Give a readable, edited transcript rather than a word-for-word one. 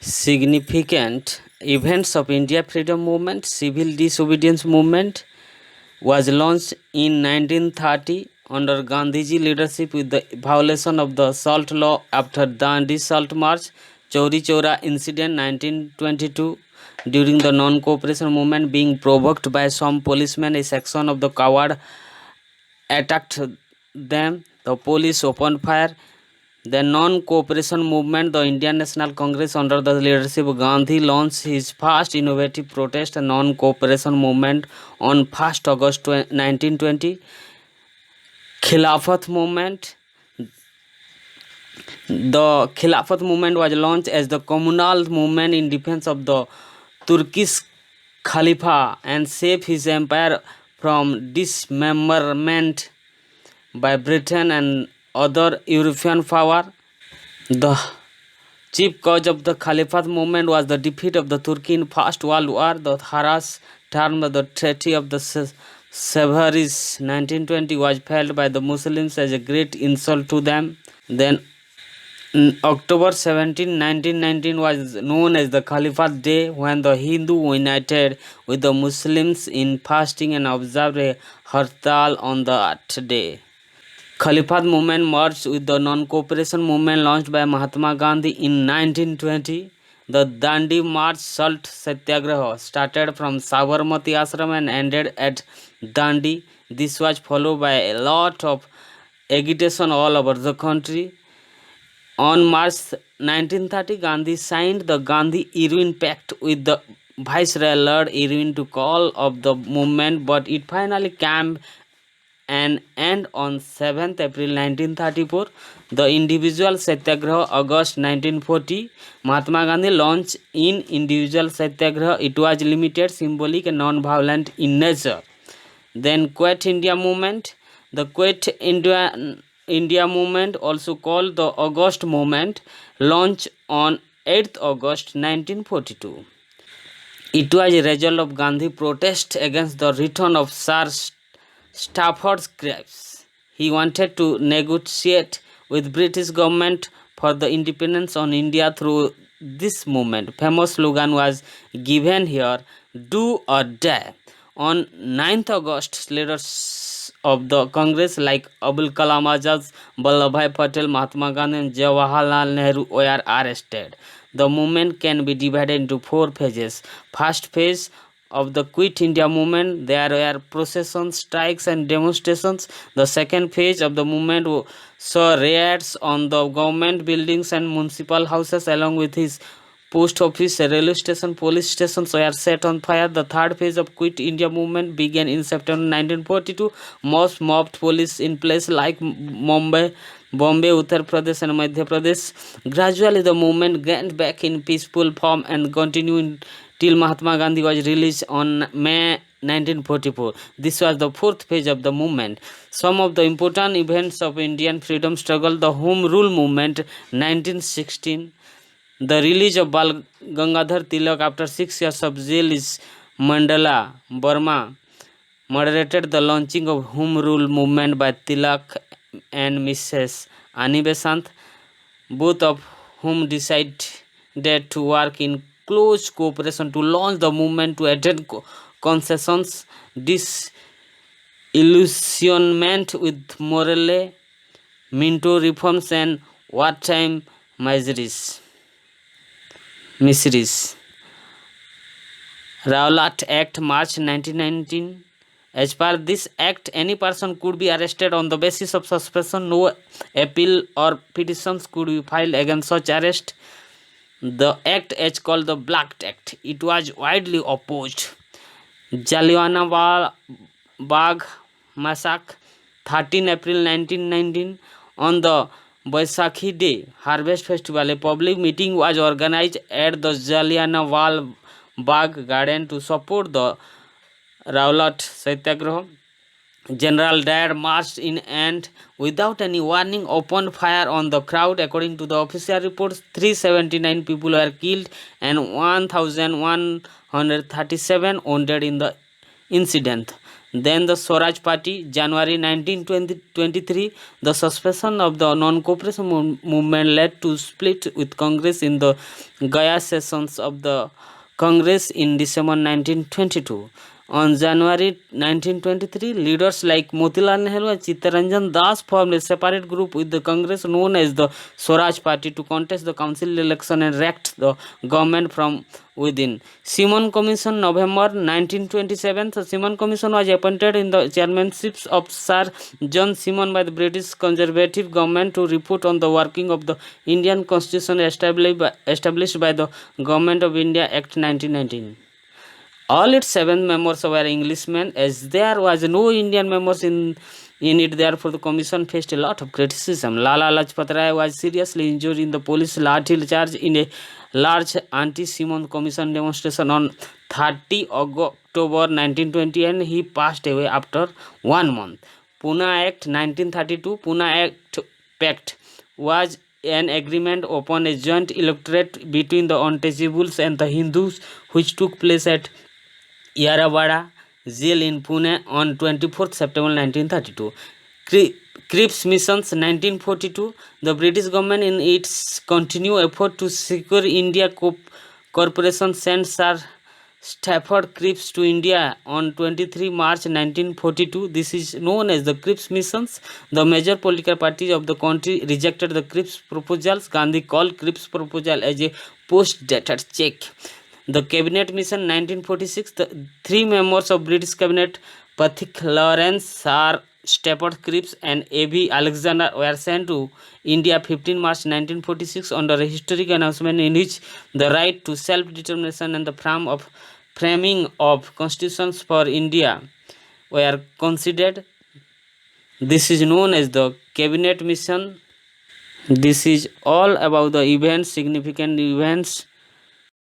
Significant events of India freedom movement. Civil disobedience movement was launched in 1930 under Gandhiji leadership with the violation of the salt law after Dandi Salt March. Chauri Chaura incident 1922 during the non-cooperation movement being provoked by some policemen. A section of the coward attacked them. The police opened fire. The non-cooperation movement, the Indian National Congress under the leadership of Gandhi launched his first innovative protest non-cooperation movement on 1st August 1920. Khilafat movement. The Khilafat movement was launched as the communal movement in defense of the Turkish Khalifa and save his empire from dismemberment by Britain and other European power. The chief cause of the Caliphate movement was the defeat of the Turkey in First World War. The Haras term of the Treaty of the Sevres 1920 was felt by the Muslims as a great insult to them. Then October 17, 1919 was known as the Caliphate Day, when the Hindu united with the Muslims in fasting and observed a hartal on that day. Caliphate movement merged with the non-cooperation movement launched by Mahatma Gandhi in 1920. The Dandi March Salt Satyagraha started from Sabarmati Ashram and ended at Dandi. This was followed by a lot of agitation all over the country. On March 1930, Gandhi signed the Gandhi-Irwin Pact with the Viceroy Lord Irwin to call off the movement, but it finally came an end on 7th April 1934. The individual Satyagraha, August 1940. Mahatma Gandhi launched in individual Satyagraha. It was limited, symbolic and non-violent in nature. Then Quit India movement. The Quit India movement, also called the August movement, launched on 8th August 1942. It was a result of Gandhi protest against the return of Sir Stafford Cripps. He wanted to negotiate with British government for the independence on India through this movement. Famous slogan was given here, "Do or die." On 9th August, leaders of the Congress like Abul Kalam Azad, Vallabhbhai Patel, Mahatma Gandhi and Jawaharlal Nehru were arrested. The movement can be divided into 4 phases. First phase of the Quit India movement, there were processions, strikes and demonstrations. The second phase of the movement saw riots on the government buildings and municipal houses, along with his post office, railway station, police stations were set on fire. The third phase of Quit India movement began in September 1942. Most mobbed police in places like Bombay, Uttar Pradesh and Madhya Pradesh. Gradually the movement gained back in peaceful form and continued till Mahatma Gandhi was released on May 1944. This was the 4th phase of the movement. Some of the important events of Indian freedom struggle: the Home Rule movement 1916, the release of Bal Gangadhar Tilak after 6 years of jail in Mandala, Burma, moderated the launching of Home Rule movement by Tilak and Mrs. Ani Besant, both of whom decided to work in close cooperation to launch the movement to attend concessions, disillusionment with Morale, Minto reforms and wartime miseries. Rowlatt Act, March 1919. As per this act, any person could be arrested on the basis of suspicion. No appeal or petitions could be filed against such arrest. The act is called the Black Act. It was widely opposed. Jallianwala Bagh massacre, 13 April 1919. On the Baisakhi Day, Harvest Festival, a public meeting was organized at the Jallianwala Bagh Garden to support the Rowlatt Satyagraha. General Dyer marched in and, without any warning, opened fire on the crowd. According to the official reports, 379 people were killed and 1,137 wounded in the incident. Then the Swaraj Party, January 1923, the suspension of the non-cooperation movement led to split with Congress in the Gaya sessions of the Congress in December 1922. On January 1923, leaders like Motilal Nehru and Chittaranjan Das formed a separate group with the Congress known as the Swaraj Party to contest the council election and wrecked the government from within. Simon Commission, November 1927. The Simon Commission was appointed in the chairmanship of Sir John Simon by the British Conservative government to report on the working of the Indian Constitution established by the Government of India Act 1919. All its 7 members were Englishmen, as there was no Indian members in it. Therefore, the commission faced a lot of criticism. Lala Lajpat Rai was seriously injured in the police lathi charge in a large anti-Simon Commission demonstration on 30 October 1920, and he passed away after 1 month. Pune Act 1932. Pune Act Pact was an agreement upon a joint electorate between the untouchables and the Hindus, which took place at Yarabada jail in Pune on 24th September 1932. Cripps missions 1942. The British government in its continued effort to secure India Corporation sent Sir Stafford Cripps to India on 23 March 1942. This is known as the Cripps missions. The major political parties of the country rejected the Cripps proposals. Gandhi called Cripps proposal as a post-dated check. The Cabinet Mission 1946. The 3 members of British Cabinet, Patrick Lawrence, Sir Stafford Cripps and A.V. Alexander, were sent to India 15 March 1946 under a historic announcement in which the right to self-determination and the framing of constitutions for India were considered. This is known as the Cabinet Mission. This is all about the events, significant events